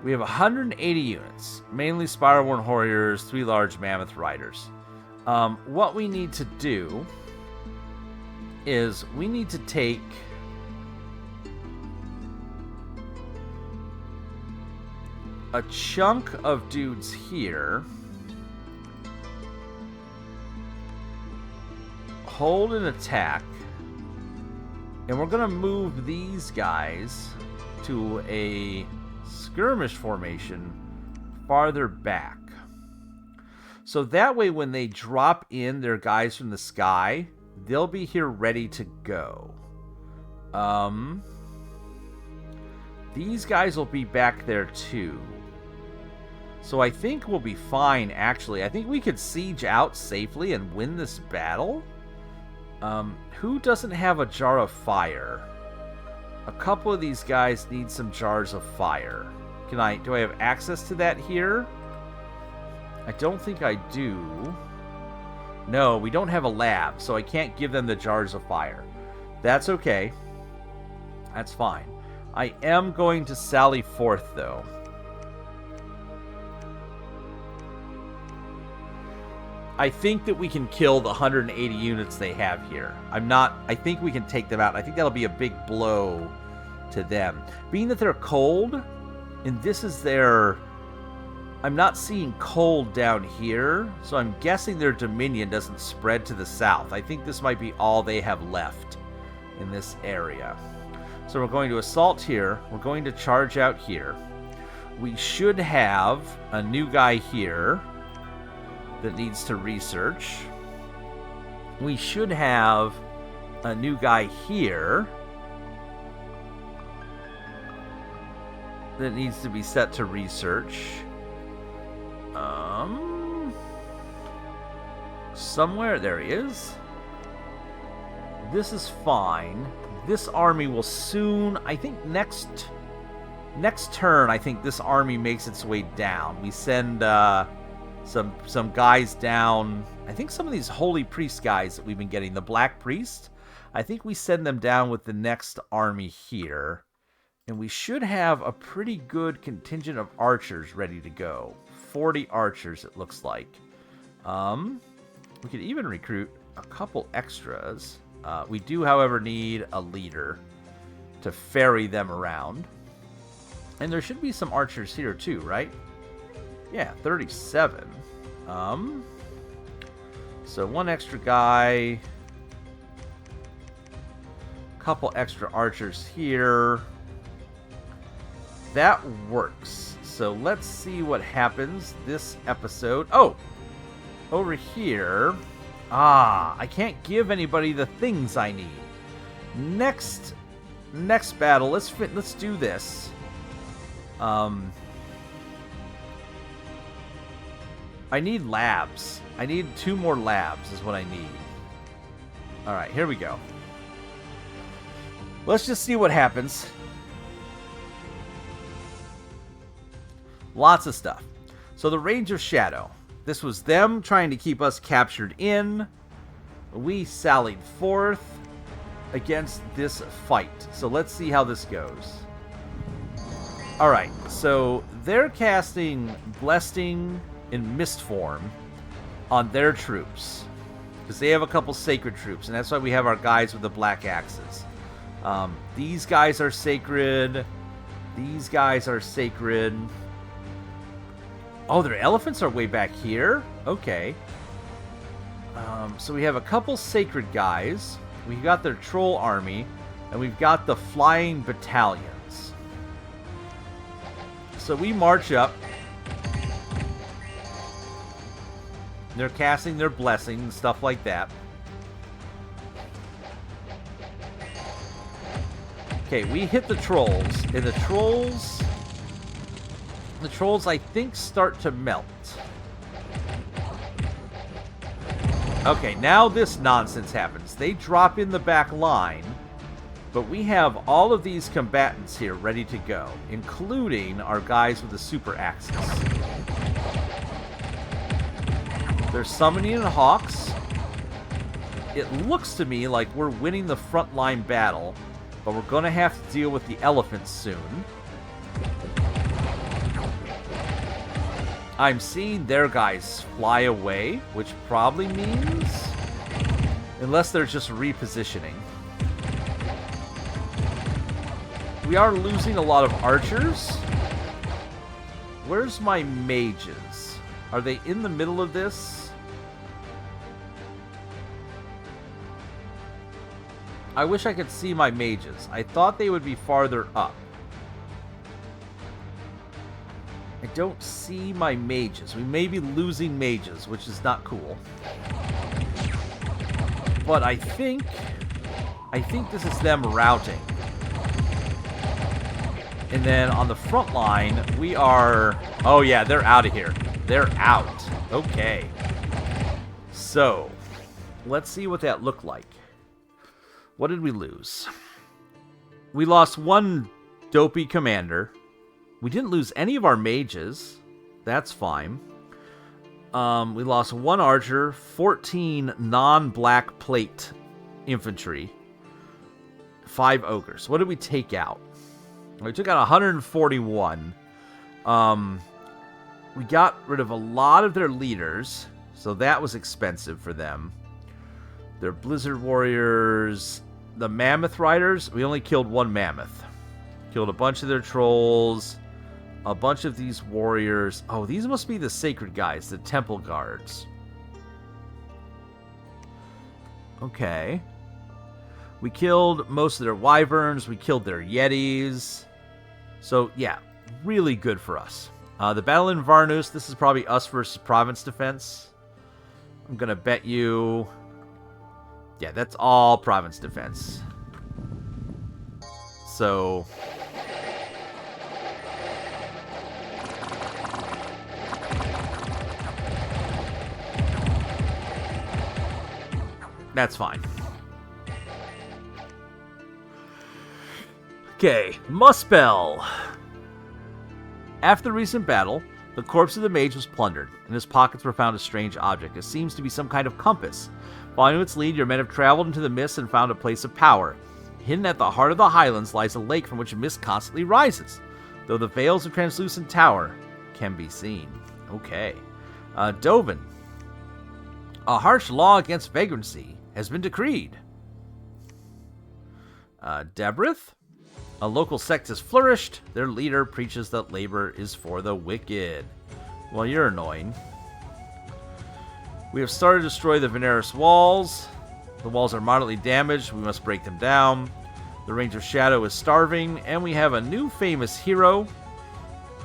we have 180 units, mainly Spiral-Worn Warriors, 3 large Mammoth Riders. What we need to do is we need to take... a chunk of dudes here. Hold an attack. And we're going to move these guys to a skirmish formation farther back. So that way when they drop in their guys from the sky, they'll be here ready to go. These guys will be back there too. So I think we'll be fine, actually. I think we could siege out safely and win this battle. Who doesn't have a jar of fire? A couple of these guys need some jars of fire. Do I have access to that here? I don't think I do. No, we don't have a lab, so I can't give them the jars of fire. That's okay. That's fine. I am going to sally forth, though. I think that we can kill the 180 units they have here. I think we can take them out. I think that'll be a big blow to them. Being that they're cold, and this is their... I'm not seeing cold down here, so I'm guessing their dominion doesn't spread to the south. I think this might be all they have left in this area. So we're going to assault here. We're going to charge out here. We should have a new guy here that needs to research. We should have a new guy here that needs to be set to research. Somewhere there he is. This is fine. This army will soon, I think next Next turn, I think this army makes its way down. We send some guys down. I think some of these holy priest guys that we've been getting, the black priest, I think we send them down with the next army here. And we should have a pretty good contingent of archers ready to go. 40 archers, it looks like. We could even recruit a couple extras. We do, however, need a leader to ferry them around. And there should be some archers here too, right? Yeah, 37. So one extra guy. Couple extra archers here. That works. So let's see what happens this episode. Oh! Over here. I can't give anybody the things I need. Next battle, let's do this. I need labs. I need 2 more labs is what I need. Alright, here we go. Let's just see what happens. Lots of stuff. So the Range of Shadow. This was them trying to keep us captured in. We sallied forth against this fight. So let's see how this goes. Alright, so they're casting Blessing in Mist form on their troops. Because they have a couple sacred troops, and that's why we have our guys with the black axes. These guys are sacred. These guys are sacred. Oh, their elephants are way back here? Okay. So we have a couple sacred guys. We've got their troll army. And we've got the flying battalions. So we march up. They're casting their blessings, stuff like that. Okay, we hit the trolls. And the trolls, I think, start to melt. Okay, now this nonsense happens. They drop in the back line, but we have all of these combatants here ready to go, including our guys with the super axes. They're summoning in hawks. It looks to me like we're winning the frontline battle, but we're going to have to deal with the elephants soon. I'm seeing their guys fly away, which probably means... unless they're just repositioning. We are losing a lot of archers. Where's my mages? Are they in the middle of this? I wish I could see my mages. I thought they would be farther up. I don't see my mages. We may be losing mages, which is not cool. But I think this is them routing. And then on the front line, we are... oh yeah, they're out of here. They're out. Okay. So, let's see what that looked like. What did we lose? We lost one dopey commander. We didn't lose any of our mages. That's fine. We lost one archer, 14 non-black plate infantry, 5 ogres. What did we take out? We took out 141. We got rid of a lot of their leaders, so that was expensive for them. Their blizzard warriors, the mammoth riders, we only killed one mammoth. Killed a bunch of their trolls, a bunch of these warriors. Oh, these must be the sacred guys, the temple guards. Okay. We killed most of their wyverns. We killed their yetis. So, yeah, really good for us. The battle in Varnus, this is probably us versus province defense. I'm going to bet you... yeah, that's all province defense. So... that's fine. Okay, Muspel. After the recent battle, the corpse of the mage was plundered. In his pockets were found a strange object. It seems to be some kind of compass. Following its lead, your men have traveled into the mist and found a place of power. Hidden at the heart of the highlands lies a lake from which mist constantly rises, though the veils of translucent tower can be seen. Okay. Dovin. A harsh law against vagrancy has been decreed. Debrith. A local sect has flourished. Their leader preaches that labor is for the wicked. Well, you're annoying. We have started to destroy the Veneris walls. The walls are moderately damaged. We must break them down. The Range of Shadow is starving. And we have a new famous hero.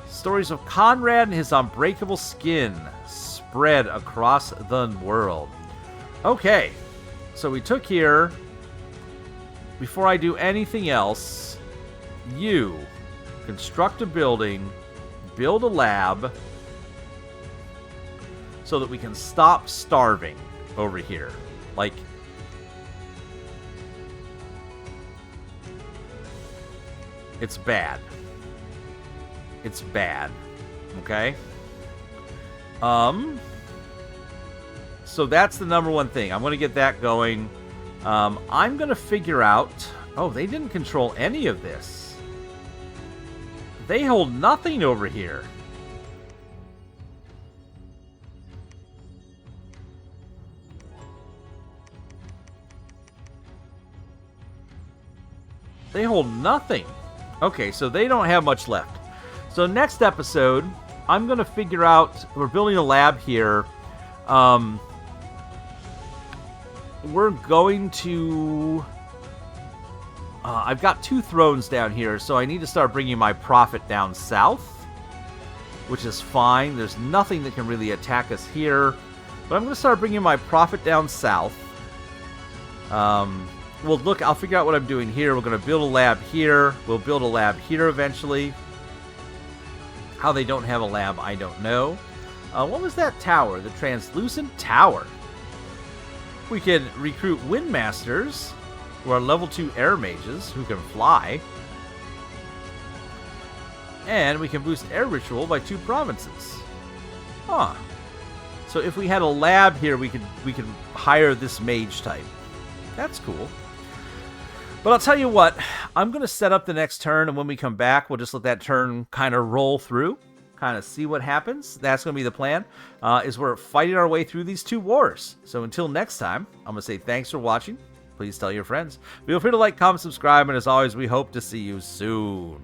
Stories of Conrad and his unbreakable skin spread across the world. Okay. So we took here. Before I do anything else, you construct a building, build a lab, so that we can stop starving over here. Like, it's bad. It's bad. Okay? So that's the number one thing. I'm going to get that going. I'm going to figure out... Oh, they didn't control any of this. They hold nothing over here. They hold nothing. Okay, so they don't have much left. So next episode, I'm going to figure out... We're building a lab here. We're going to... I've got 2 thrones down here, so I need to start bringing my prophet down south, which is fine. There's nothing that can really attack us here, but I'm going to start bringing my prophet down south. Well, look, I'll figure out what I'm doing here. We're going to build a lab here. We'll build a lab here eventually. How they don't have a lab, I don't know. What was that tower? The translucent tower. We can recruit Windmasters, who are level 2 air mages who can fly. And we can boost air ritual by 2 provinces. Huh. So if we had a lab here, we could hire this mage type. That's cool. But I'll tell you what, I'm going to set up the next turn, and when we come back, we'll just let that turn kind of roll through, kind of see what happens. That's going to be the plan, is we're fighting our way through these 2 wars. So until next time, I'm going to say thanks for watching. Please tell your friends. Feel free to like, comment, subscribe, and as always, we hope to see you soon.